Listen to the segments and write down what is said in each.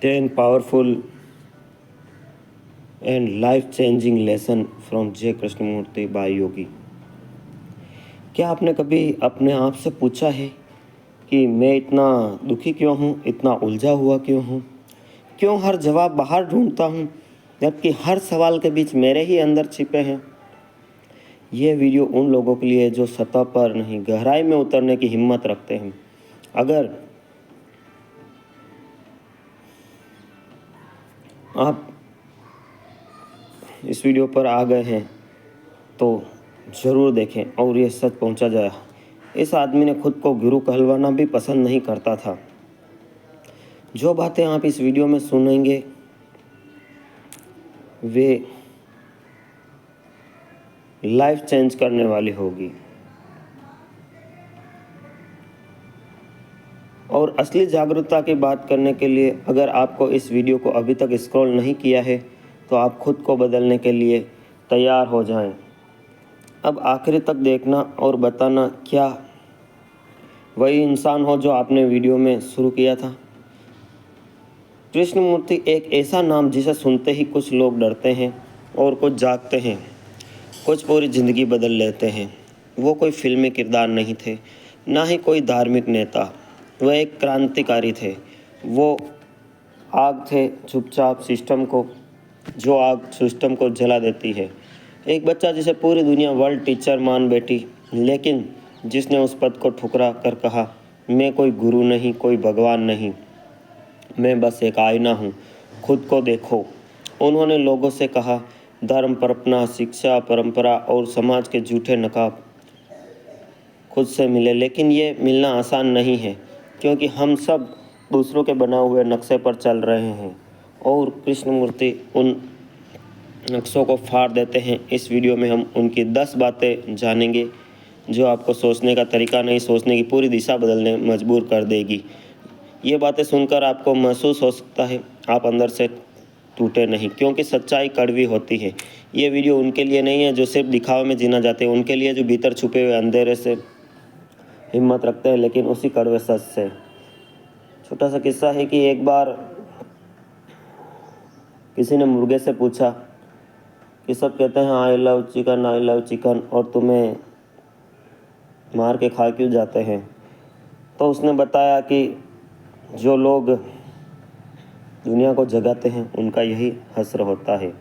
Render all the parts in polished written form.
10 powerful and life-changing lesson from J. Krishnamurti by योगी। क्या आपने कभी अपने आप से पूछा है कि मैं इतना दुखी क्यों हूँ, इतना उलझा हुआ क्यों हूँ, क्यों हर जवाब बाहर ढूंढता हूँ जबकि हर सवाल के बीच मेरे ही अंदर छिपे हैं। ये वीडियो उन लोगों के लिए जो सतह पर नहीं गहराई में उतरने की हिम्मत रखते हैं। अगर आप इस वीडियो पर आ गए हैं तो ज़रूर देखें और ये सच पहुंचा जाए। इस आदमी ने खुद को गुरु कहलवाना भी पसंद नहीं करता था। जो बातें आप इस वीडियो में सुनेंगे वे लाइफ चेंज करने वाली होगी। और असली जागरूकता की बात करने के लिए अगर आपको इस वीडियो को अभी तक स्क्रॉल नहीं किया है तो आप खुद को बदलने के लिए तैयार हो जाएं। अब आखिरी तक देखना और बताना क्या वही इंसान हो जो आपने वीडियो में शुरू किया था। कृष्णमूर्ति एक ऐसा नाम जिसे सुनते ही कुछ लोग डरते हैं और कुछ जागते हैं, कुछ पूरी ज़िंदगी बदल लेते हैं। वो कोई फिल्मी किरदार नहीं थे, ना ही कोई धार्मिक नेता। वह एक क्रांतिकारी थे। वो आग थे चुपचाप जो आग सिस्टम को जला देती है। एक बच्चा जिसे पूरी दुनिया वर्ल्ड टीचर मान बैठी, लेकिन जिसने उस पद को ठुकरा कर कहा, मैं कोई गुरु नहीं, कोई भगवान नहीं, मैं बस एक आईना हूँ, खुद को देखो। उन्होंने लोगों से कहा, धर्म पर अपना शिक्षा, परंपरा और समाज के झूठे नकाब खुद से मिले, लेकिन ये मिलना आसान नहीं है क्योंकि हम सब दूसरों के बना हुए नक्शे पर चल रहे हैं और कृष्णमूर्ति उन नक्शों को फाड़ देते हैं। इस वीडियो में हम उनकी 10 बातें जानेंगे जो आपको सोचने का तरीका नहीं, सोचने की पूरी दिशा बदलने मजबूर कर देगी। ये बातें सुनकर आपको महसूस हो सकता है आप अंदर से टूटे नहीं, क्योंकि सच्चाई कड़वी होती है। ये वीडियो उनके लिए नहीं है जो सिर्फ दिखावे में जीना चाहते हैं, उनके लिए जो भीतर छुपे हुए अंधेरे से हिम्मत रखते हैं लेकिन उसी कड़वे सच से। छोटा सा किस्सा है कि एक बार किसी ने मुर्गे से पूछा कि सब कहते हैं आई लव चिकन और तुम्हें मार के खा क्यों जाते हैं। तो उसने बताया कि जो लोग दुनिया को जगाते हैं उनका यही हश्र होता है।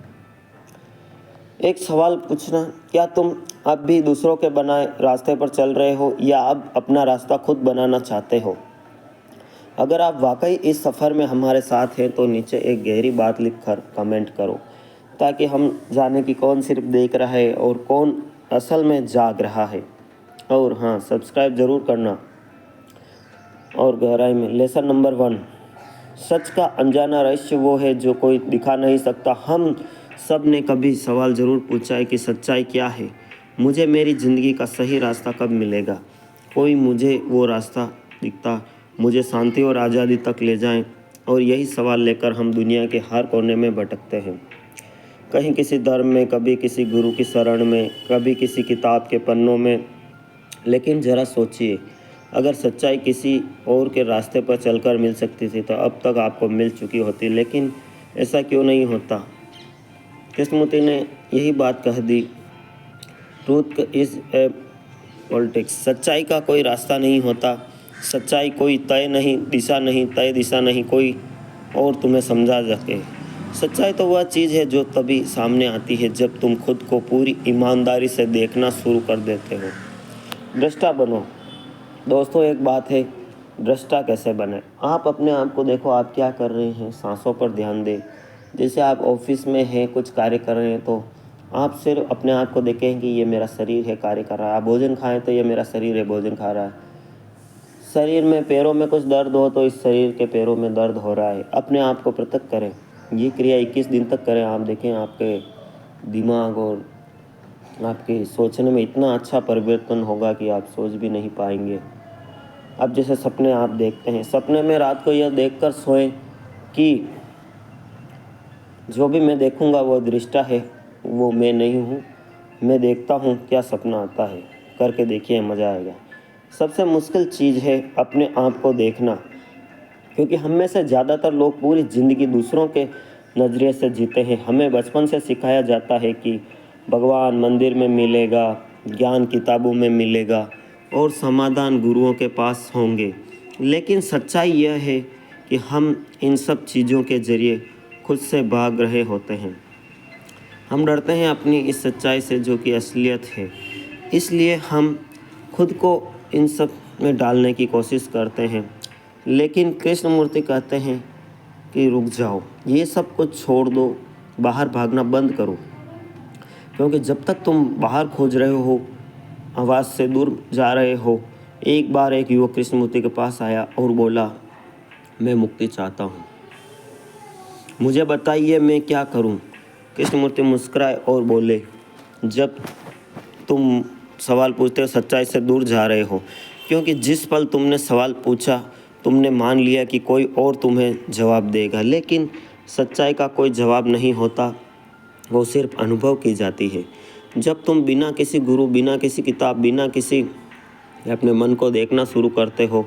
एक सवाल पूछना, क्या तुम अब भी दूसरों के बनाए रास्ते पर चल रहे हो या अब अपना रास्ता खुद बनाना चाहते हो? अगर आप वाकई इस सफ़र में हमारे साथ हैं तो नीचे एक गहरी बात लिखकर कमेंट करो ताकि हम जाने कि कौन सिर्फ देख रहा है और कौन असल में जाग रहा है। और हाँ, सब्सक्राइब ज़रूर करना। और गहराई में लेसन नंबर 1, सच का अनजाना रहस्य वो है जो कोई दिखा नहीं सकता। हम सब ने कभी सवाल ज़रूर पूछा है कि सच्चाई क्या है, मुझे मेरी ज़िंदगी का सही रास्ता कब मिलेगा। कोई मुझे वो रास्ता दिखता, मुझे शांति और आज़ादी तक ले जाएं। और यही सवाल लेकर हम दुनिया के हर कोने में भटकते हैं, कहीं किसी धर्म में, कभी किसी गुरु की शरण में, कभी किसी किताब के पन्नों में। लेकिन ज़रा सोचिए, अगर सच्चाई किसी और के रास्ते पर चलकर मिल सकती थी तो अब तक आपको मिल चुकी होती, लेकिन ऐसा क्यों नहीं होता। कृष्णमूर्ति ने यही बात कह दी, ट्रूथ इज़ ए पॉलिटिक्स। सच्चाई का कोई रास्ता नहीं होता, सच्चाई कोई तय दिशा नहीं कोई और तुम्हें समझा सके। सच्चाई तो वह चीज़ है जो तभी सामने आती है जब तुम खुद को पूरी ईमानदारी से देखना शुरू कर देते हो। दृष्टा बनो। दोस्तों, एक बात है, दृष्टा कैसे बने। आप अपने आप को देखो, आप क्या कर रहे हैं, सांसों पर ध्यान दें। जैसे आप ऑफिस में हैं, कुछ कार्य कर रहे हैं तो आप सिर्फ अपने आप को देखें कि ये मेरा शरीर है, कार्य कर रहा है। आप भोजन खाएं तो ये मेरा शरीर है, भोजन खा रहा है। शरीर में, पैरों में कुछ दर्द हो तो इस शरीर के पैरों में दर्द हो रहा है। अपने आप को पृथक करें। ये क्रिया 21 दिन तक करें। आप देखें आपके दिमाग और आपके सोचने में इतना अच्छा परिवर्तन होगा कि आप सोच भी नहीं पाएंगे। अब जैसे सपने आप देखते हैं, सपने में रात को यह देखकर सोएं कि जो भी मैं देखूंगा वो दृष्टा है, वो मैं नहीं हूँ। मैं देखता हूँ क्या सपना आता है। करके देखिए, मज़ा आएगा। सबसे मुश्किल चीज़ है अपने आप को देखना। क्योंकि हम में से ज़्यादातर लोग पूरी ज़िंदगी दूसरों के नज़रिए से जीते हैं। हमें बचपन से सिखाया जाता है कि भगवान मंदिर में मिलेगा, ज्ञान किताबों में मिलेगा और समाधान गुरुओं के पास होंगे। लेकिन सच्चाई यह है कि हम इन सब चीज़ों के ज़रिए खुद से भाग रहे होते हैं। हम डरते हैं अपनी इस सच्चाई से जो कि असलियत है, इसलिए हम खुद को इन सब में डालने की कोशिश करते हैं। लेकिन कृष्णमूर्ति कहते हैं कि रुक जाओ, ये सब कुछ छोड़ दो, बाहर भागना बंद करो। क्योंकि जब तक तुम बाहर खोज रहे हो, आवाज़ से दूर जा रहे हो। एक बार एक युवक कृष्णमूर्ति के पास आया और बोला, मैं मुक्ति चाहता हूँ, मुझे बताइए मैं क्या करूँ। कृष्णमूर्ति मुस्कुराए और बोले, जब तुम सवाल पूछते हो सच्चाई से दूर जा रहे हो, क्योंकि जिस पल तुमने सवाल पूछा तुमने मान लिया कि कोई और तुम्हें जवाब देगा। लेकिन सच्चाई का कोई जवाब नहीं होता, वो सिर्फ अनुभव की जाती है। जब तुम बिना किसी गुरु, बिना किसी किताब, बिना किसी अपने मन को देखना शुरू करते हो,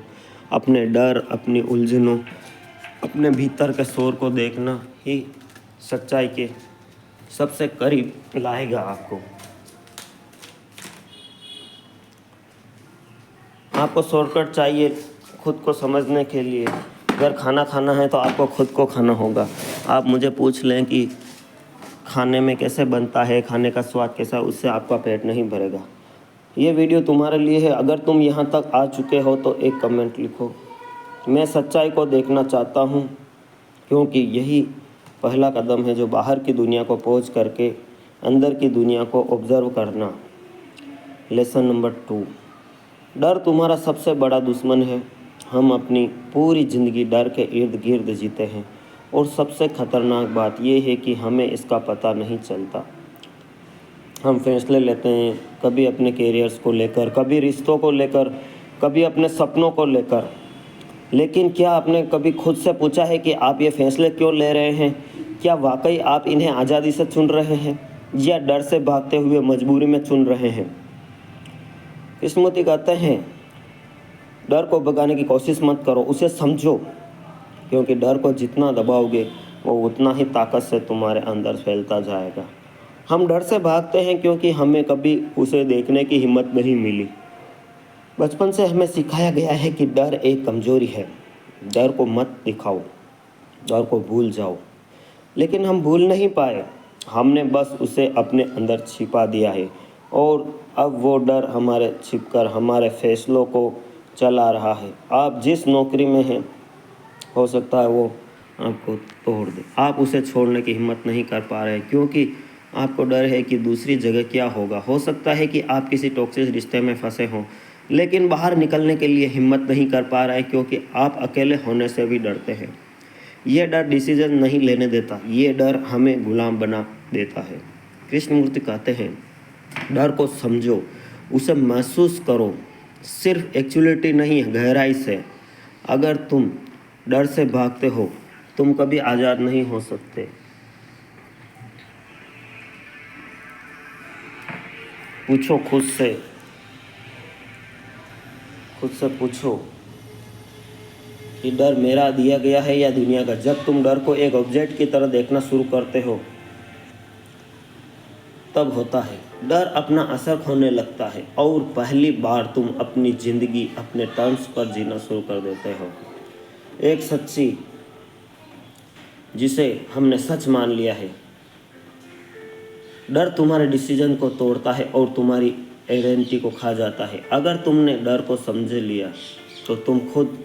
अपने डर, अपनी उलझनों, अपने भीतर के शोर को देखना ही सच्चाई के सबसे करीब लाएगा आपको। आपको शॉर्टकट चाहिए खुद को समझने के लिए। अगर खाना खाना है तो आपको खुद को खाना होगा। आप मुझे पूछ लें कि खाने में कैसे बनता है, खाने का स्वाद कैसा, उससे आपका पेट नहीं भरेगा। ये वीडियो तुम्हारे लिए है। अगर तुम यहाँ तक आ चुके हो तो एक कमेंट लिखो, मैं सच्चाई को देखना चाहता हूँ, क्योंकि यही पहला कदम है जो बाहर की दुनिया को पहुँच करके अंदर की दुनिया को ऑब्जर्व करना। लेसन नंबर 2, डर तुम्हारा सबसे बड़ा दुश्मन है। हम अपनी पूरी ज़िंदगी डर के इर्द गिर्द जीते हैं और सबसे ख़तरनाक बात यह है कि हमें इसका पता नहीं चलता। हम फैसले लेते हैं, कभी अपने कैरियर्स को लेकर, कभी रिश्तों को लेकर, कभी अपने सपनों को लेकर। लेकिन क्या आपने कभी खुद से पूछा है कि आप ये फैसले क्यों ले रहे हैं? क्या वाकई आप इन्हें आज़ादी से चुन रहे हैं या डर से भागते हुए मजबूरी में चुन रहे हैं? कृष्णमूर्ति कहते हैं, डर को भगाने की कोशिश मत करो, उसे समझो, क्योंकि डर को जितना दबाओगे वो उतना ही ताकत से तुम्हारे अंदर फैलता जाएगा। हम डर से भागते हैं क्योंकि हमें कभी उसे देखने की हिम्मत नहीं मिली। बचपन से हमें सिखाया गया है कि डर एक कमजोरी है, डर को मत दिखाओ, डर को भूल जाओ। लेकिन हम भूल नहीं पाए, हमने बस उसे अपने अंदर छिपा दिया है और अब वो डर हमारे छिपकर हमारे फैसलों को चला रहा है। आप जिस नौकरी में हैं, हो सकता है वो आपको तोड़ दे। आप उसे छोड़ने की हिम्मत नहीं कर पा रहे क्योंकि आपको डर है कि दूसरी जगह क्या होगा। हो सकता है कि आप किसी टॉक्सिक रिश्ते में फंसे हों, लेकिन बाहर निकलने के लिए हिम्मत नहीं कर पा रहे क्योंकि आप अकेले होने से भी डरते हैं। ये डर डिसीजन नहीं लेने देता, ये डर हमें गुलाम बना देता है। कृष्णमूर्ति कहते हैं, डर को समझो, उसे महसूस करो, सिर्फ एक्चुअलिटी नहीं, गहराई से। अगर तुम डर से भागते हो तुम कभी आज़ाद नहीं हो सकते। पूछो खुद से पूछो कि डर मेरा दिया गया है या दुनिया का। जब तुम डर को एक ऑब्जेक्ट की तरह देखना शुरू करते हो तब होता है, डर अपना असर खोने लगता है और पहली बार तुम अपनी ज़िंदगी अपने टर्म्स पर जीना शुरू कर देते हो। एक सच्ची जिसे हमने सच मान लिया है। डर तुम्हारे डिसीजन को तोड़ता है और तुम्हारी आइडेंटिटी को खा जाता है। अगर तुमने डर को समझ लिया तो तुम खुद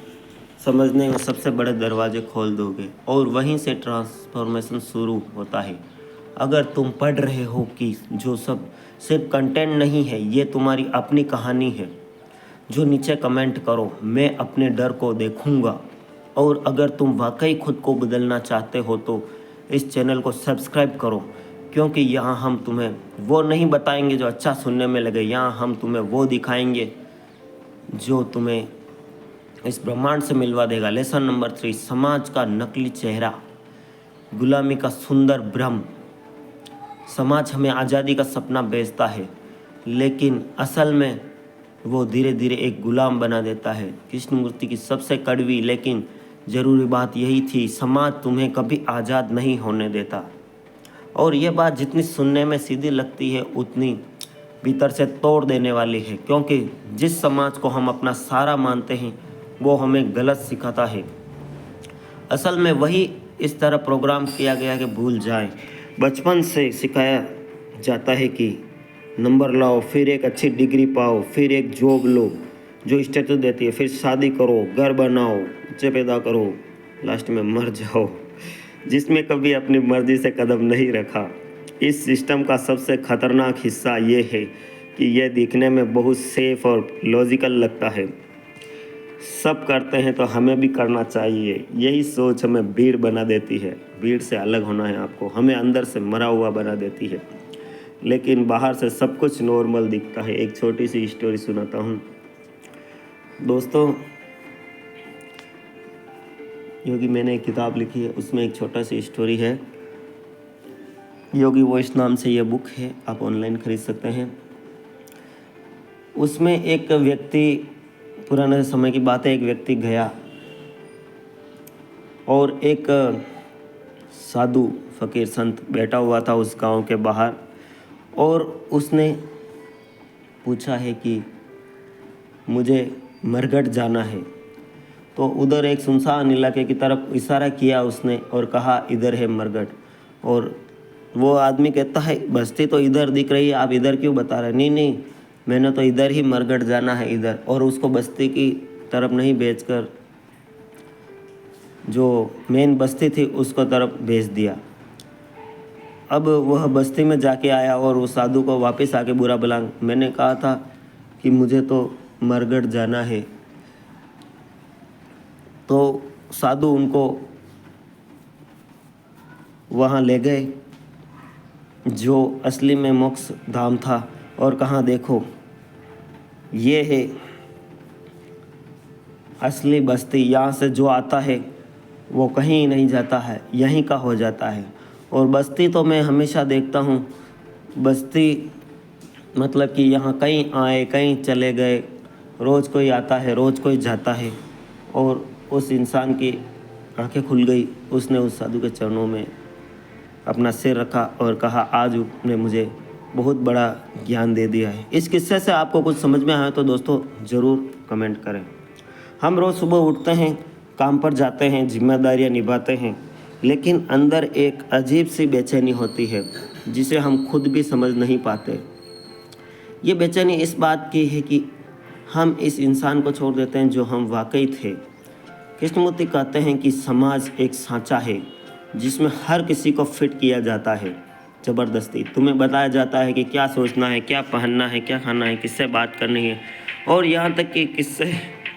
समझने में सबसे बड़े दरवाजे खोल दोगे और वहीं से ट्रांसफॉर्मेशन शुरू होता है। अगर तुम पढ़ रहे हो कि जो सब सिर्फ कंटेंट नहीं है, ये तुम्हारी अपनी कहानी है, जो नीचे कमेंट करो, मैं अपने डर को देखूंगा। और अगर तुम वाकई खुद को बदलना चाहते हो तो इस चैनल को सब्सक्राइब करो, क्योंकि यहाँ हम तुम्हें वो नहीं बताएंगे जो अच्छा सुनने में लगे, यहाँ हम तुम्हें वो दिखाएंगे जो तुम्हें इस ब्रह्मांड से मिलवा देगा। लेसन नंबर 3, समाज का नकली चेहरा, गुलामी का सुंदर भ्रम। समाज हमें आज़ादी का सपना बेचता है, लेकिन असल में वो धीरे धीरे एक गुलाम बना देता है। कृष्णमूर्ति की सबसे कड़वी लेकिन ज़रूरी बात यही थी, समाज तुम्हें कभी आज़ाद नहीं होने देता। और ये बात जितनी सुनने में सीधी लगती है उतनी भीतर से तोड़ देने वाली है, क्योंकि जिस समाज को हम अपना सारा मानते हैं वो हमें गलत सिखाता है। असल में वही इस तरह प्रोग्राम किया गया कि भूल जाएं। बचपन से सिखाया जाता है कि नंबर लाओ, फिर एक अच्छी डिग्री पाओ, फिर एक जॉब लो जो स्टेटस देती है, फिर शादी करो, घर बनाओ, बच्चे पैदा करो, लास्ट में मर जाओ, जिसमें कभी अपनी मर्जी से कदम नहीं रखा। इस सिस्टम का सबसे खतरनाक हिस्सा ये है कि यह दिखने में बहुत सेफ और लॉजिकल लगता है। सब करते हैं तो हमें भी करना चाहिए, यही सोच हमें भीड़ बना देती है। भीड़ से अलग होना है आपको, हमें अंदर से मरा हुआ बना देती है, लेकिन बाहर से सब कुछ नॉर्मल दिखता है। एक छोटी सी स्टोरी सुनाता हूँ दोस्तों। योगी मैंने एक किताब लिखी है, उसमें एक छोटा सी स्टोरी है। योगी वॉइस नाम से ये बुक है, आप ऑनलाइन खरीद सकते हैं। उसमें एक व्यक्ति, पुराने समय की बात है, एक व्यक्ति गया और एक साधु फकीर संत बैठा हुआ था उस गांव के बाहर, और उसने पूछा है कि मुझे मरघट जाना है। तो उधर एक सुनसान इलाके की तरफ इशारा किया उसने और कहा इधर है मरघट। और वो आदमी कहता है बस्ती तो इधर दिख रही है, आप इधर क्यों बता रहे? नहीं नहीं, मैंने तो इधर ही मरघट जाना है, इधर। और उसको बस्ती की तरफ नहीं भेजकर जो मेन बस्ती थी उसको तरफ भेज दिया। अब वह बस्ती में जाके आया और उस साधु को वापस आके बुरा भला, मैंने कहा था कि मुझे तो मरघट जाना है। तो साधु उनको वहाँ ले गए जो असली में मोक्ष धाम था, और कहाँ देखो ये है असली बस्ती, यहाँ से जो आता है वो कहीं नहीं जाता है, यहीं का हो जाता है। और बस्ती तो मैं हमेशा देखता हूँ, बस्ती मतलब कि यहाँ कहीं आए कहीं चले गए, रोज़ कोई आता है रोज़ कोई जाता है। और उस इंसान की आंखें खुल गई, उसने उस साधु के चरणों में अपना सिर रखा और कहा आज उसने मुझे बहुत बड़ा ज्ञान दे दिया है। इस किस्से से आपको कुछ समझ में आया तो दोस्तों ज़रूर कमेंट करें। हम रोज़ सुबह उठते हैं, काम पर जाते हैं, जिम्मेदारियां निभाते हैं, लेकिन अंदर एक अजीब सी बेचैनी होती है जिसे हम खुद भी समझ नहीं पाते। ये बेचैनी इस बात की है कि हम इस इंसान को छोड़ देते हैं जो हम वाकई थे। कृष्णमूर्ति कहते हैं कि समाज एक सांचा है जिसमें हर किसी को फिट किया जाता है ज़बरदस्ती। तुम्हें बताया जाता है कि क्या सोचना है, क्या पहनना है, क्या खाना है, किससे बात करनी है, और यहाँ तक कि किससे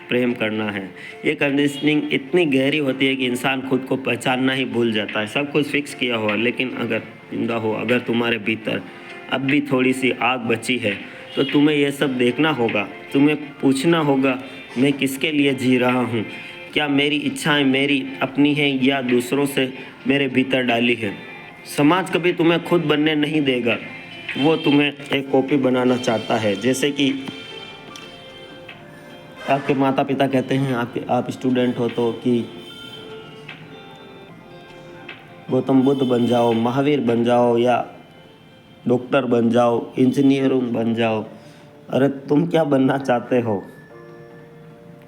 प्रेम करना है। ये कंडीशनिंग इतनी गहरी होती है कि इंसान खुद को पहचानना ही भूल जाता है। सब कुछ फिक्स किया हुआ, लेकिन अगर जिंदा हो, अगर तुम्हारे भीतर अब भी थोड़ी सी आग बची है तो तुम्हें यह सब देखना होगा। तुम्हें पूछना होगा मैं किसके लिए जी रहा हूँ, क्या मेरी इच्छाएं मेरी अपनी हैं या दूसरों से मेरे भीतर डाली है। समाज कभी तुम्हें खुद बनने नहीं देगा, वो तुम्हें एक कॉपी बनाना चाहता है। जैसे कि आपके माता पिता कहते हैं आप स्टूडेंट हो तो कि गौतम बुद्ध बन जाओ, महावीर बन जाओ, या डॉक्टर बन जाओ, इंजीनियर बन जाओ। अरे तुम क्या बनना चाहते हो?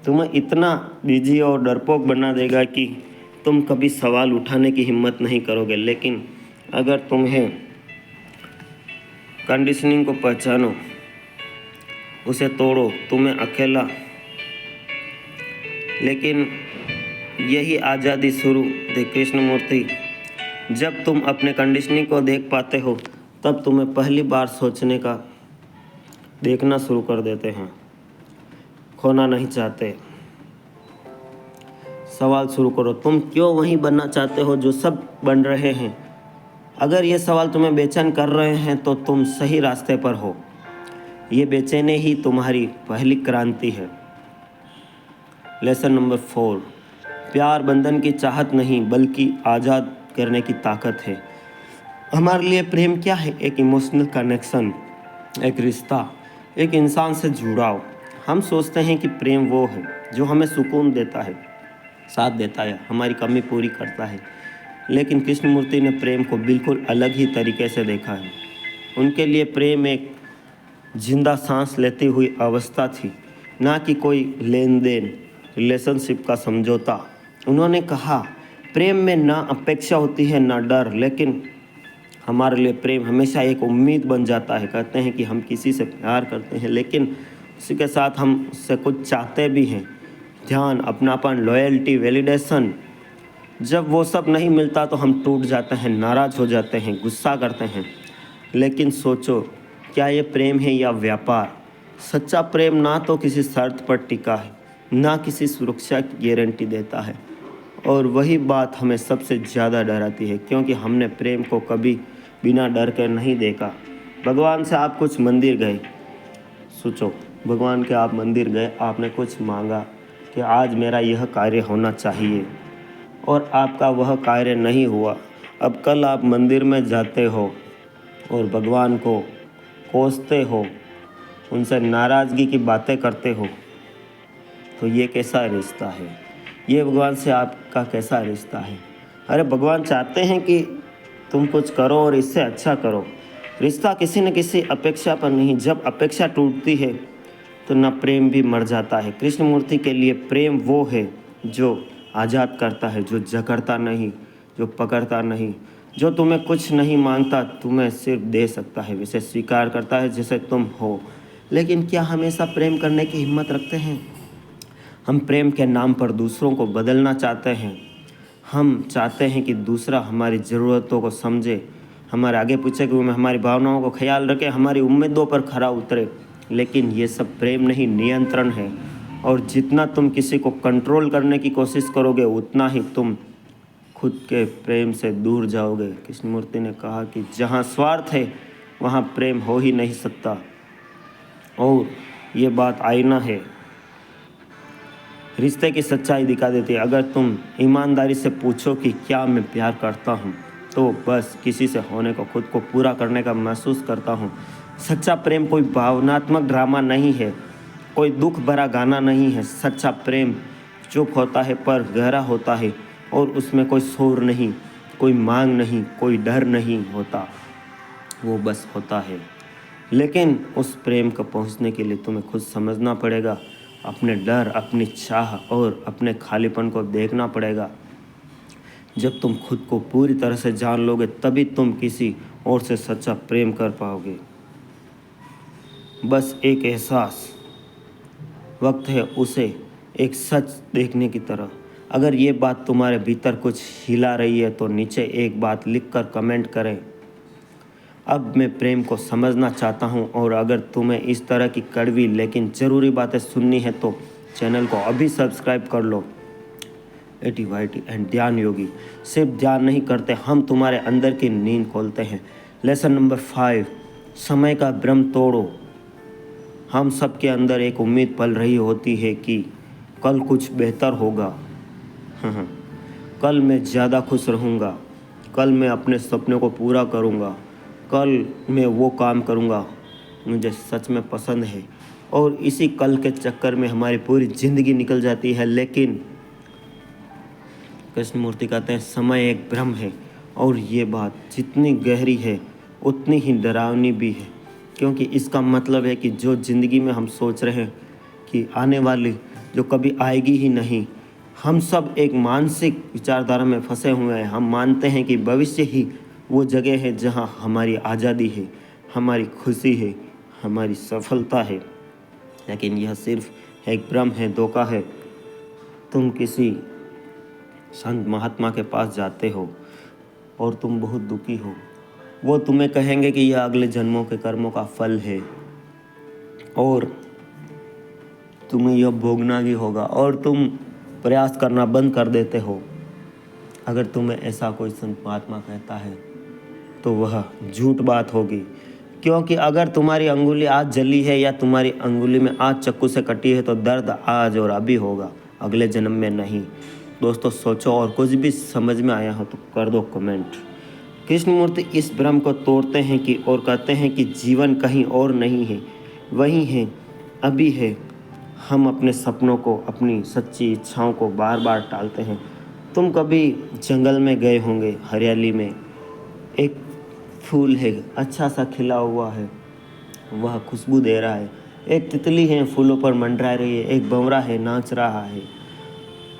तुम्हें इतना बिजी और डरपोक बना देगा कि तुम कभी सवाल उठाने की हिम्मत नहीं करोगे। लेकिन अगर तुम्हें कंडीशनिंग को पहचानो, उसे तोड़ो, तुम्हें अकेला, लेकिन यही आज़ादी शुरू थे कृष्णमूर्ति। जब तुम अपने कंडीशनिंग को देख पाते हो तब तुम्हें पहली बार सोचने का देखना शुरू कर देते हैं। खोना नहीं चाहते। सवाल शुरू करो, तुम क्यों वही बनना चाहते हो जो सब बन रहे हैं? अगर ये सवाल तुम्हें बेचैन कर रहे हैं तो तुम सही रास्ते पर हो। ये बेचैनी ही तुम्हारी पहली क्रांति है। लेसन नंबर 4, प्यार बंधन की चाहत नहीं बल्कि आज़ाद करने की ताकत है। हमारे लिए प्रेम क्या है? एक इमोशनल कनेक्शन, एक रिश्ता, एक इंसान से जुड़ाव। हम सोचते हैं कि प्रेम वो है जो हमें सुकून देता है, साथ देता है, हमारी कमी पूरी करता है। लेकिन कृष्णमूर्ति ने प्रेम को बिल्कुल अलग ही तरीके से देखा है। उनके लिए प्रेम एक जिंदा सांस लेती हुई अवस्था थी, ना कि कोई लेन देन, रिलेशनशिप का समझौता। उन्होंने कहा, प्रेम में ना अपेक्षा होती है ना डर, लेकिन हमारे लिए प्रेम हमेशा एक उम्मीद बन जाता है। कहते हैं कि हम किसी से प्यार करते हैं, लेकिन उसी के साथ हम उससे कुछ चाहते भी हैं, ध्यान, अपनापन, लॉयल्टी, वैलिडेशन। जब वो सब नहीं मिलता तो हम टूट जाते हैं, नाराज़ हो जाते हैं, गुस्सा करते हैं। लेकिन सोचो, क्या ये प्रेम है या व्यापार? सच्चा प्रेम ना तो किसी शर्त पर टिका है, ना किसी सुरक्षा की गारंटी देता है। और वही बात हमें सबसे ज़्यादा डराती है, क्योंकि हमने प्रेम को कभी बिना डर कर नहीं देखा। भगवान से आप कुछ मंदिर गए, सोचो, भगवान के आप मंदिर गए, आपने कुछ मांगा कि आज मेरा यह कार्य होना चाहिए, और आपका वह कार्य नहीं हुआ। अब कल आप मंदिर में जाते हो और भगवान को कोसते हो, उनसे नाराज़गी की बातें करते हो, तो ये कैसा रिश्ता है? ये भगवान से आपका कैसा रिश्ता है? अरे भगवान चाहते हैं कि तुम कुछ करो और इससे अच्छा करो। रिश्ता किसी न किसी अपेक्षा पर नहीं, जब अपेक्षा टूटती है तो न प्रेम भी मर जाता है। कृष्णमूर्ति के लिए प्रेम वो है जो आज़ाद करता है, जो जकड़ता नहीं, जो पकड़ता नहीं, जो तुम्हें कुछ नहीं मांगता, तुम्हें सिर्फ दे सकता है, वैसे स्वीकार करता है जैसे तुम हो। लेकिन क्या हमेशा प्रेम करने की हिम्मत रखते हैं? हम प्रेम के नाम पर दूसरों को बदलना चाहते हैं। हम चाहते हैं कि दूसरा हमारी ज़रूरतों को समझे, हमारे आगे पीछे के में हमारी भावनाओं को ख्याल रखे, हमारी उम्मीदों पर खरा उतरे। लेकिन ये सब प्रेम नहीं, नियंत्रण है। और जितना तुम किसी को कंट्रोल करने की कोशिश करोगे, उतना ही तुम खुद के प्रेम से दूर जाओगे। कृष्णमूर्ति ने कहा कि जहाँ स्वार्थ है वहाँ प्रेम हो ही नहीं सकता। और ये बात आईना है, रिश्ते की सच्चाई दिखा देती है। अगर तुम ईमानदारी से पूछो कि क्या मैं प्यार करता हूँ, तो बस किसी से होने को, खुद को पूरा करने का महसूस करता हूँ। सच्चा प्रेम कोई भावनात्मक ड्रामा नहीं है, कोई दुख भरा गाना नहीं है। सच्चा प्रेम चुप होता है पर गहरा होता है, और उसमें कोई शोर नहीं, कोई मांग नहीं, कोई डर नहीं होता, वो बस होता है। लेकिन उस प्रेम को पहुंचने के लिए तुम्हें खुद समझना पड़ेगा, अपने डर, अपनी चाह और अपने खालीपन को देखना पड़ेगा। जब तुम खुद को पूरी तरह से जान लोगे, तभी तुम किसी और से सच्चा प्रेम कर पाओगे। बस एक एहसास, वक्त है उसे एक सच देखने की तरह। अगर ये बात तुम्हारे भीतर कुछ हिला रही है तो नीचे एक बात लिखकर कमेंट करें, अब मैं प्रेम को समझना चाहता हूँ। और अगर तुम्हें इस तरह की कड़वी लेकिन ज़रूरी बातें सुननी है तो चैनल को अभी सब्सक्राइब कर लो। एटीवाईटी एंड ध्यान योगी सिर्फ ध्यान नहीं करते, हम तुम्हारे अंदर की नींद खोलते हैं। लेसन नंबर 5, समय का भ्रम तोड़ो। हम सब के अंदर एक उम्मीद पल रही होती है कि कल कुछ बेहतर होगा। कल मैं ज़्यादा खुश रहूँगा, कल मैं अपने सपनों को पूरा करूँगा, कल मैं वो काम करूँगा मुझे सच में पसंद है। और इसी कल के चक्कर में हमारी पूरी ज़िंदगी निकल जाती है। लेकिन कृष्णमूर्ति कहते हैं समय एक भ्रम है, और ये बात जितनी गहरी है उतनी ही डरावनी भी है, क्योंकि इसका मतलब है कि जो ज़िंदगी में हम सोच रहे हैं कि आने वाली, जो कभी आएगी ही नहीं। हम सब एक मानसिक विचारधारा में फंसे हुए हैं। हम मानते हैं कि भविष्य ही वो जगह है जहाँ हमारी आज़ादी है, हमारी खुशी है, हमारी सफलता है। लेकिन यह सिर्फ एक भ्रम है, धोखा है। तुम किसी संत महात्मा के पास जाते हो और तुम बहुत दुखी हो, वो तुम्हें कहेंगे कि यह अगले जन्मों के कर्मों का फल है और तुम्हें यह भोगना ही होगा, और तुम प्रयास करना बंद कर देते हो। अगर तुम्हें ऐसा कोई संत महात्मा कहता है तो वह झूठ बात होगी, क्योंकि अगर तुम्हारी अंगुली आज जली है या तुम्हारी अंगुली में आज चाकू से कटी है तो दर्द आज और अभी होगा, अगले जन्म में नहीं। दोस्तों सोचो, और कुछ भी समझ में आया हो तो कर दो कमेंट। कृष्णमूर्ति इस भ्रम को तोड़ते हैं कि और कहते हैं कि जीवन कहीं और नहीं है, वही है, अभी है, हम अपने सपनों को, अपनी सच्ची इच्छाओं को बार बार टालते हैं। तुम कभी जंगल में गए होंगे, हरियाली में एक फूल है, अच्छा सा खिला हुआ है, वह खुशबू दे रहा है। एक तितली है, फूलों पर मंडरा रही है। एक भंवरा है, नाच रहा है।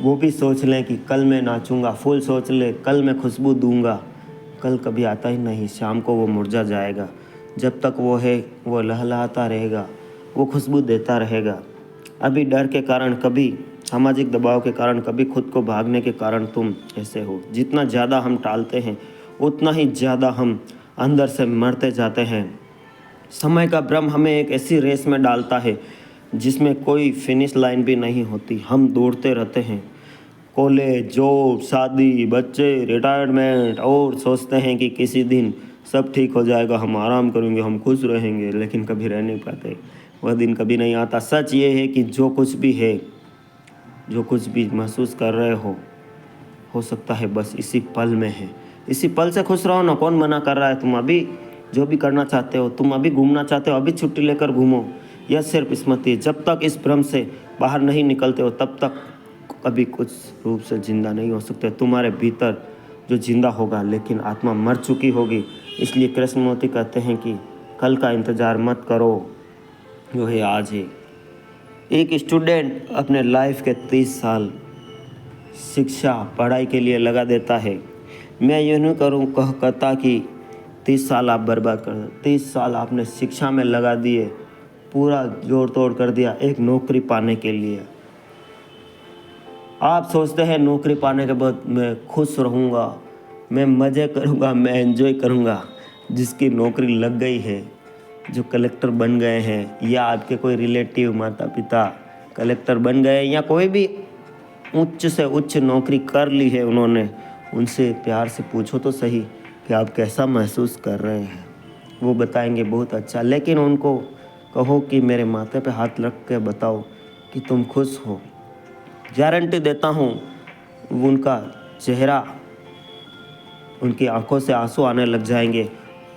वो भी सोच लें कि कल मैं नाचूंगा। फूल सोच ले, कल मैं खुशबू दूंगा। कल कभी आता ही नहीं, शाम को वो मुरझा जाएगा। जब तक वो है, वो लहलहाता रहेगा, वो खुशबू देता रहेगा। अभी डर के कारण, कभी सामाजिक दबाव के कारण, कभी खुद को भागने के कारण तुम ऐसे हो। जितना ज़्यादा हम टालते हैं, उतना ही ज़्यादा हम अंदर से मरते जाते हैं। समय का भ्रम हमें एक ऐसी रेस में डालता है जिसमें कोई फिनिश लाइन भी नहीं होती। हम दौड़ते रहते हैं, कॉलेज, जॉब, शादी, बच्चे, रिटायरमेंट, और सोचते हैं कि किसी दिन सब ठीक हो जाएगा, हम आराम करेंगे, हम खुश रहेंगे, लेकिन कभी रह नहीं पाते। वह दिन कभी नहीं आता। सच ये है कि जो कुछ भी है, जो कुछ भी महसूस कर रहे हो सकता है बस इसी पल में है। इसी पल से खुश रहो ना, कौन मना कर रहा है। तुम अभी जो भी करना चाहते हो, तुम अभी घूमना चाहते हो, अभी छुट्टी लेकर घूमो। यह सिर्फ स्मृति है। जब तक इस भ्रम से बाहर नहीं निकलते हो, तब तक कभी कुछ रूप से जिंदा नहीं हो सकते। तुम्हारे भीतर जो जिंदा होगा, लेकिन आत्मा मर चुकी होगी। इसलिए कृष्णमूर्ति कहते हैं कि कल का इंतज़ार मत करो, जो है आज है। एक स्टूडेंट अपने लाइफ के 30 साल शिक्षा, पढ़ाई के लिए लगा देता है। मैं यूँ नहीं कहता कि 30 साल आप बर्बाद कर दो। 30 साल आपने शिक्षा में लगा दिए, पूरा जोड़ तोड़ कर दिया एक नौकरी पाने के लिए। आप सोचते हैं नौकरी पाने के बाद मैं खुश रहूँगा, मैं मज़े करूँगा, मैं एंजॉय करूँगा। जिसकी नौकरी लग गई है, जो कलेक्टर बन गए हैं, या आपके कोई रिलेटिव, माता पिता कलेक्टर बन गए, या कोई भी उच्च से उच्च नौकरी कर ली है उन्होंने, उनसे प्यार से पूछो तो सही कि आप कैसा महसूस कर रहे हैं। वो बताएंगे बहुत अच्छा। लेकिन उनको कहो कि मेरे माथे पे हाथ रख के बताओ कि तुम खुश हो, गारंटी देता हूँ उनका चेहरा, उनकी आंखों से आंसू आने लग जाएंगे।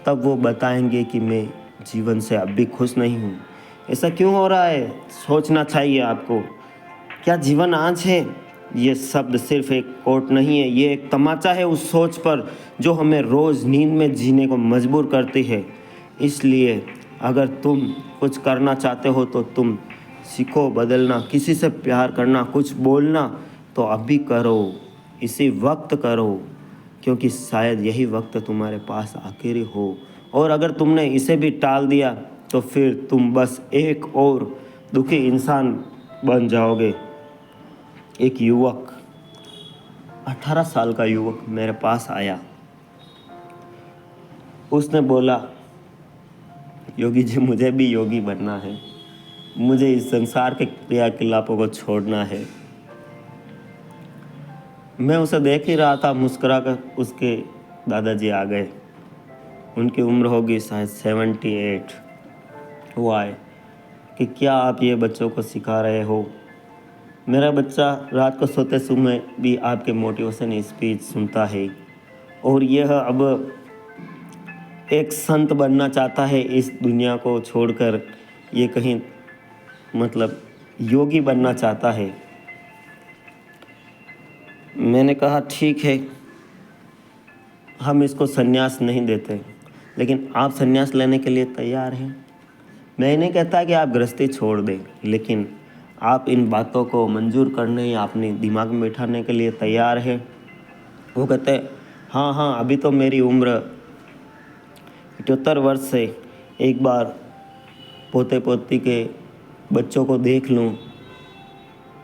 तब वो बताएंगे कि मैं जीवन से अब भी खुश नहीं हूँ। ऐसा क्यों हो रहा है, सोचना चाहिए आपको। क्या जीवन आज है? ये शब्द सिर्फ एक कोट नहीं है, ये एक तमाचा है उस सोच पर जो हमें रोज़ नींद में जीने को मजबूर करती है। इसलिए अगर तुम कुछ करना चाहते हो तो तुम सीखो बदलना, किसी से प्यार करना, कुछ बोलना तो अभी करो, इसी वक्त करो, क्योंकि शायद यही वक्त तुम्हारे पास आखिरी हो। और अगर तुमने इसे भी टाल दिया तो फिर तुम बस एक और दुखी इंसान बन जाओगे। एक युवक, 18 साल का युवक मेरे पास आया। उसने बोला, योगी जी मुझे भी योगी बनना है, मुझे इस संसार के क्रियाकलापों को छोड़ना है। मैं उसे देख ही रहा था, मुस्कुरा कर। उसके दादाजी आ गए, उनकी उम्र होगी शायद 78। वो आए कि क्या आप ये बच्चों को सिखा रहे हो? मेरा बच्चा रात को सोते समय भी आपके मोटिवेशन स्पीच सुनता है, और यह अब एक संत बनना चाहता है इस दुनिया को छोड़कर। ये कहीं मतलब योगी बनना चाहता है। मैंने कहा ठीक है, हम इसको संन्यास नहीं देते, लेकिन आप संन्यास लेने के लिए तैयार हैं। मैं नहीं कहता कि आप गृहस्थी छोड़ दें, लेकिन आप इन बातों को मंजूर करने या अपने दिमाग में बिठाने के लिए तैयार हैं? वो कहते हैं हाँ हाँ, अभी तो मेरी उम्र 78 वर्ष है, एक बार पोते पोती के बच्चों को देख लूँ,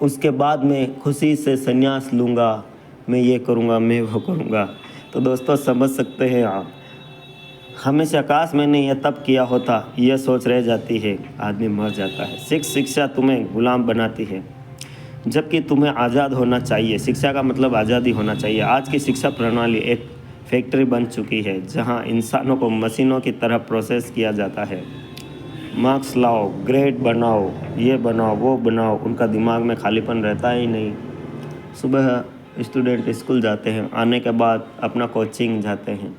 उसके बाद मैं खुशी से संन्यास लूँगा, मैं ये करूँगा, मैं वो करूँगा। तो दोस्तों समझ सकते हैं आप, हमेशा काश मैंने यह तब किया होता, यह सोच रह जाती है, आदमी मर जाता है। शिक्षा तुम्हें गुलाम बनाती है, जबकि तुम्हें आज़ाद होना चाहिए। शिक्षा का मतलब आज़ादी होना चाहिए। आज की शिक्षा प्रणाली एक फैक्ट्री बन चुकी है, जहां इंसानों को मशीनों की तरह प्रोसेस किया जाता है। मार्क्स लाओ, ग्रेड बनाओ, ये बनाओ, वो बनाओ, उनका दिमाग में खालीपन रहता ही नहीं। सुबह स्टूडेंट स्कूल जाते हैं, आने के बाद अपना कोचिंग जाते हैं,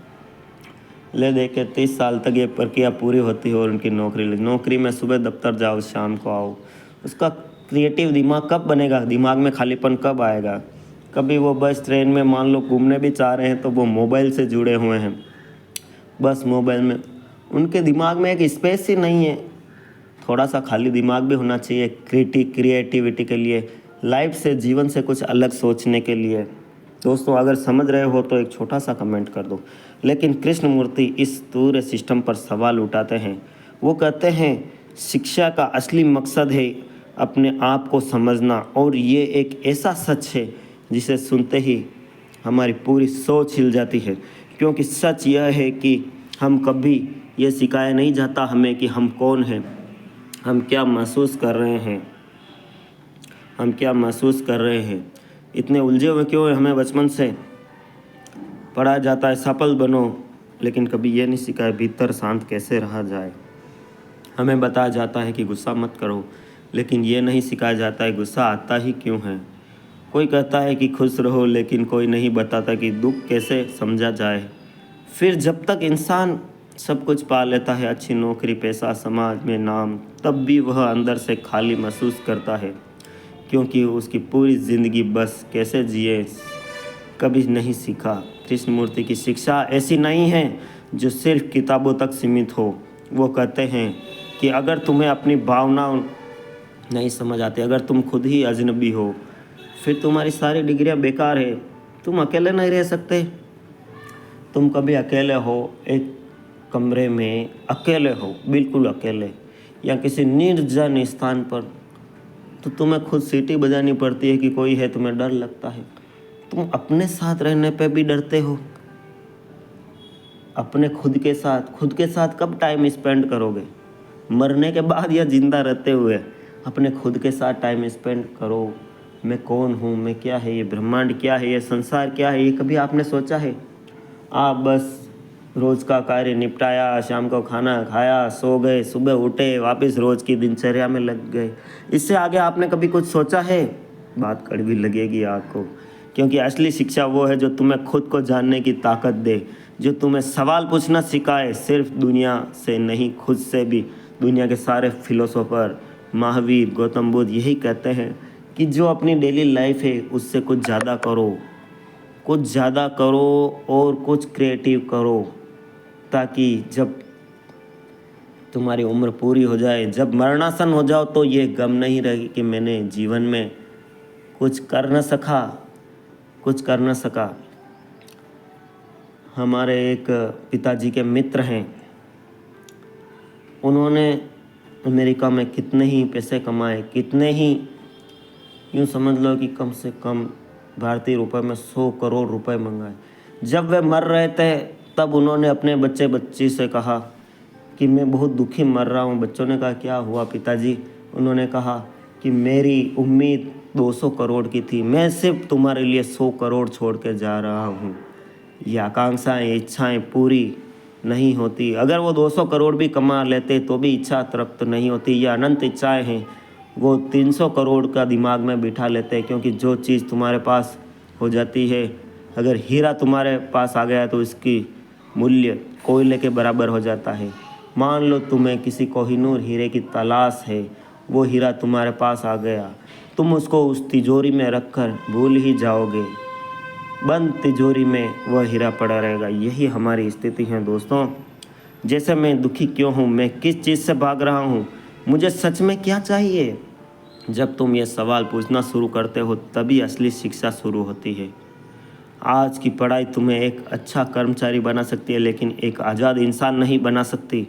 ले दे के 30 साल तक ये प्रक्रिया पूरी होती है और उनकी नौकरी में सुबह दफ्तर जाओ, शाम को आओ। उसका क्रिएटिव दिमाग कब बनेगा, दिमाग में खालीपन कब आएगा? कभी वो बस ट्रेन में मान लो घूमने भी चाह रहे हैं तो वो मोबाइल से जुड़े हुए हैं, बस मोबाइल में, उनके दिमाग में एक स्पेस ही नहीं है। थोड़ा सा खाली दिमाग भी होना चाहिए क्रिएटिविटी के लिए, लाइफ से, जीवन से कुछ अलग सोचने के लिए। दोस्तों अगर समझ रहे हो तो एक छोटा सा कमेंट कर दो। लेकिन कृष्णमूर्ति इस पूरे सिस्टम पर सवाल उठाते हैं। वो कहते हैं शिक्षा का असली मकसद है अपने आप को समझना, और ये एक ऐसा सच है जिसे सुनते ही हमारी पूरी सोच हिल जाती है। क्योंकि सच यह है कि हम कभी ये सिखाया नहीं जाता हमें कि हम कौन हैं, हम क्या महसूस कर रहे हैं, हम क्या महसूस कर रहे हैं। इतने उलझे हुए क्यों हैं? हमें बचपन से पढ़ाया जाता है सफल बनो, लेकिन कभी ये नहीं सिखाया भीतर शांत कैसे रहा जाए। हमें बताया जाता है कि गुस्सा मत करो, लेकिन ये नहीं सिखाया जाता है गुस्सा आता ही क्यों है। कोई कहता है कि खुश रहो, लेकिन कोई नहीं बताता कि दुख कैसे समझा जाए। फिर जब तक इंसान सब कुछ पा लेता है, अच्छी नौकरी, पैसा, समाज में नाम, तब भी वह अंदर से खाली महसूस करता है, क्योंकि उसकी पूरी ज़िंदगी बस कैसे जिए कभी नहीं सीखा। कृष्णमूर्ति की शिक्षा ऐसी नहीं है जो सिर्फ किताबों तक सीमित हो। वो कहते हैं कि अगर तुम्हें अपनी भावना नहीं समझ आती, अगर तुम खुद ही अजनबी हो, फिर तुम्हारी सारी डिग्रियां बेकार है। तुम अकेले नहीं रह सकते। तुम कभी अकेले हो, एक कमरे में अकेले हो, बिल्कुल अकेले, या किसी निर्जन स्थान पर, तो तुम्हें खुद सीटी बजानी पड़ती है कि कोई है, तुम्हें डर लगता है। तुम अपने साथ रहने पे भी डरते हो। अपने खुद के साथ कब टाइम स्पेंड करोगे? मरने के बाद या जिंदा रहते हुए? अपने खुद के साथ टाइम स्पेंड करो। मैं कौन हूँ, मैं क्या है, ये ब्रह्मांड क्या है, ये संसार क्या है, ये कभी आपने सोचा है? आप बस रोज़ का कार्य निपटाया, शाम को खाना खाया, सो गए, सुबह उठे, वापस रोज़ की दिनचर्या में लग गए। इससे आगे आपने कभी कुछ सोचा है? बात कड़वी लगेगी आपको, क्योंकि असली शिक्षा वो है जो तुम्हें खुद को जानने की ताकत दे, जो तुम्हें सवाल पूछना सिखाए, सिर्फ दुनिया से नहीं, खुद से भी। दुनिया के सारे फिलोसोफर, महावीर, गौतम बुद्ध यही कहते हैं कि जो अपनी डेली लाइफ है उससे कुछ ज़्यादा करो और कुछ क्रिएटिव करो, ताकि जब तुम्हारी उम्र पूरी हो जाए, जब मरणासन हो जाओ, तो ये गम नहीं रहे कि मैंने जीवन में कुछ कर न सका। हमारे एक पिताजी के मित्र हैं, उन्होंने अमेरिका में कितने ही पैसे कमाए, कितने ही, यूँ समझ लो कि कम से कम भारतीय रुपए में 100 करोड़ रुपए मंगाए। जब वे मर रहे थे तब उन्होंने अपने बच्ची से कहा कि मैं बहुत दुखी मर रहा हूँ। बच्चों ने कहा क्या हुआ पिताजी? उन्होंने कहा कि मेरी उम्मीद 200 करोड़ की थी, मैं सिर्फ तुम्हारे लिए 100 करोड़ छोड़ के जा रहा हूँ। ये आकांक्षाएं, इच्छाएं पूरी नहीं होती। अगर वो 200 करोड़ भी कमा लेते तो भी इच्छा तृप्त नहीं होती। ये अनंत इच्छाएं हैं, वो 300 करोड़ का दिमाग में बिठा लेते हैं। क्योंकि जो चीज़ तुम्हारे पास हो जाती है, अगर हीरा तुम्हारे पास आ गया तो इसकी मूल्य कोयले के बराबर हो जाता है। मान लो तुम्हें किसी कोहिनूर हीरे की तलाश है, वो हीरा तुम्हारे पास आ गया, तुम उसको उस तिजोरी में रखकर भूल ही जाओगे। बंद तिजोरी में वह हीरा पड़ा रहेगा। यही हमारी स्थिति है दोस्तों। जैसे मैं दुखी क्यों हूँ, मैं किस चीज़ से भाग रहा हूँ, मुझे सच में क्या चाहिए? जब तुम ये सवाल पूछना शुरू करते हो तभी असली शिक्षा शुरू होती है। आज की पढ़ाई तुम्हें एक अच्छा कर्मचारी बना सकती है, लेकिन एक आज़ाद इंसान नहीं बना सकती।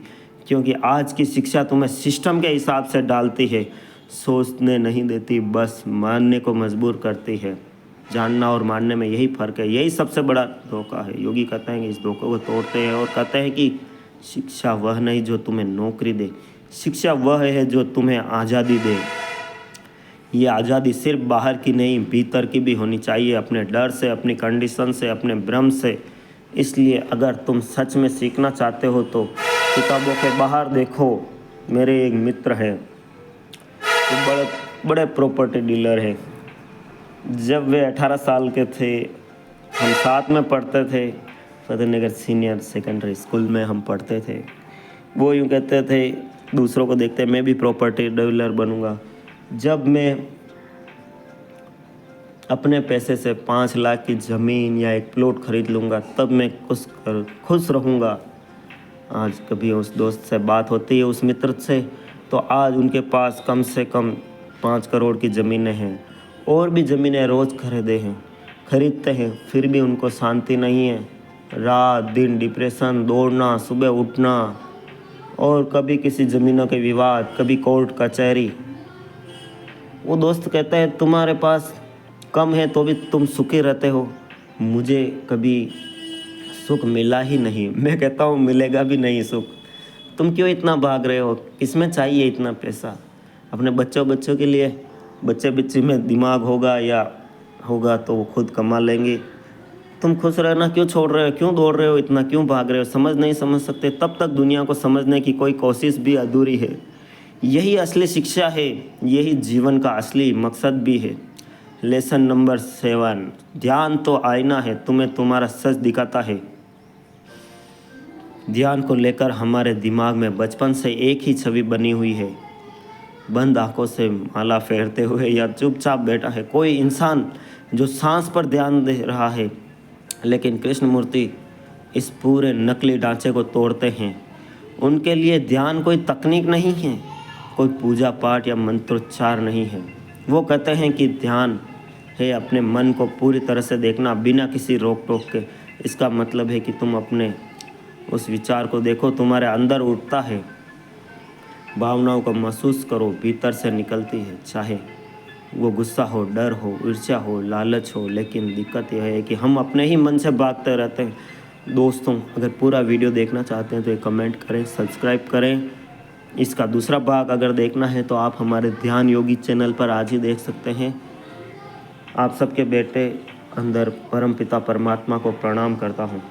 क्योंकि आज की शिक्षा तुम्हें सिस्टम के हिसाब से डालती है, सोचने नहीं देती, बस मानने को मजबूर करती है। जानना और मानने में यही फ़र्क है, यही सबसे बड़ा धोखा है। योगी कहते हैं कि इस धोखे को तोड़ते हैं और कहते हैं कि शिक्षा वह नहीं जो तुम्हें नौकरी दे, शिक्षा वह है जो तुम्हें आज़ादी दे। ये आज़ादी सिर्फ बाहर की नहीं, भीतर की भी होनी चाहिए, अपने डर से, अपनी कंडीशन से, अपने भ्रम से। इसलिए अगर तुम सच में सीखना चाहते हो तो किताबों के बाहर देखो। मेरे एक मित्र हैं, तो बड़े प्रॉपर्टी डीलर हैं। जब वे 18 साल के थे, हम साथ में पढ़ते थे, फतेहनगर सीनियर सेकेंडरी स्कूल में हम पढ़ते थे। वो यूँ कहते थे, दूसरों को देखते मैं भी प्रॉपर्टी डीलर बनूंगा, जब मैं अपने पैसे से 5 लाख की ज़मीन या एक प्लॉट खरीद लूँगा तब मैं खुश रहूँगा। आज कभी उस दोस्त से बात होती है, उस मित्र से, तो आज उनके पास कम से कम 5 करोड़ की ज़मीनें हैं और भी ज़मीनें रोज़ खरीदते हैं, फिर भी उनको शांति नहीं है। रात दिन डिप्रेशन, दौड़ना, सुबह उठना और कभी किसी ज़मीनों के विवाद, कभी कोर्ट कचहरी। वो दोस्त कहता है तुम्हारे पास कम है तो भी तुम सुखी रहते हो, मुझे कभी सुख मिला ही नहीं। मैं कहता हूँ मिलेगा भी नहीं सुख। तुम क्यों इतना भाग रहे हो, किसमें चाहिए इतना पैसा? अपने बच्चों के लिए, बच्चे में दिमाग होगा तो वो खुद कमा लेंगे। तुम खुश रहना क्यों छोड़ रहे हो, क्यों दौड़ रहे हो इतना, क्यों भाग रहे हो? समझ सकते तब तक दुनिया को समझने की कोई कोशिश भी अधूरी है। यही असली शिक्षा है, यही जीवन का असली मकसद भी है। लेसन नंबर 7, ध्यान तो आईना है, तुम्हें तुम्हारा सच दिखाता है। ध्यान को लेकर हमारे दिमाग में बचपन से एक ही छवि बनी हुई है। बंद आंखों से माला फेरते हुए या चुपचाप बैठा है कोई इंसान जो सांस पर ध्यान दे रहा है। लेकिन कृष्णमूर्ति इस पूरे नकली ढांचे को तोड़ते हैं। उनके लिए ध्यान कोई तकनीक नहीं है, कोई पूजा पाठ या मंत्रोच्चार नहीं है। वो कहते हैं कि ध्यान है अपने मन को पूरी तरह से देखना बिना किसी रोक टोक के। इसका मतलब है कि तुम अपने उस विचार को देखो, तुम्हारे अंदर उठता है, भावनाओं को महसूस करो, भीतर से निकलती है, चाहे वो गुस्सा हो, डर हो, ईर्ष्या हो, लालच हो। लेकिन दिक्कत यह है कि हम अपने ही मन से भागते रहते हैं। दोस्तों, अगर पूरा वीडियो देखना चाहते हैं तो एक कमेंट करें, सब्सक्राइब करें। इसका दूसरा भाग अगर देखना है तो आप हमारे ध्यान योगी चैनल पर आज ही देख सकते हैं। आप सबके बेटे अंदर परमपिता परमात्मा को प्रणाम करता हूँ।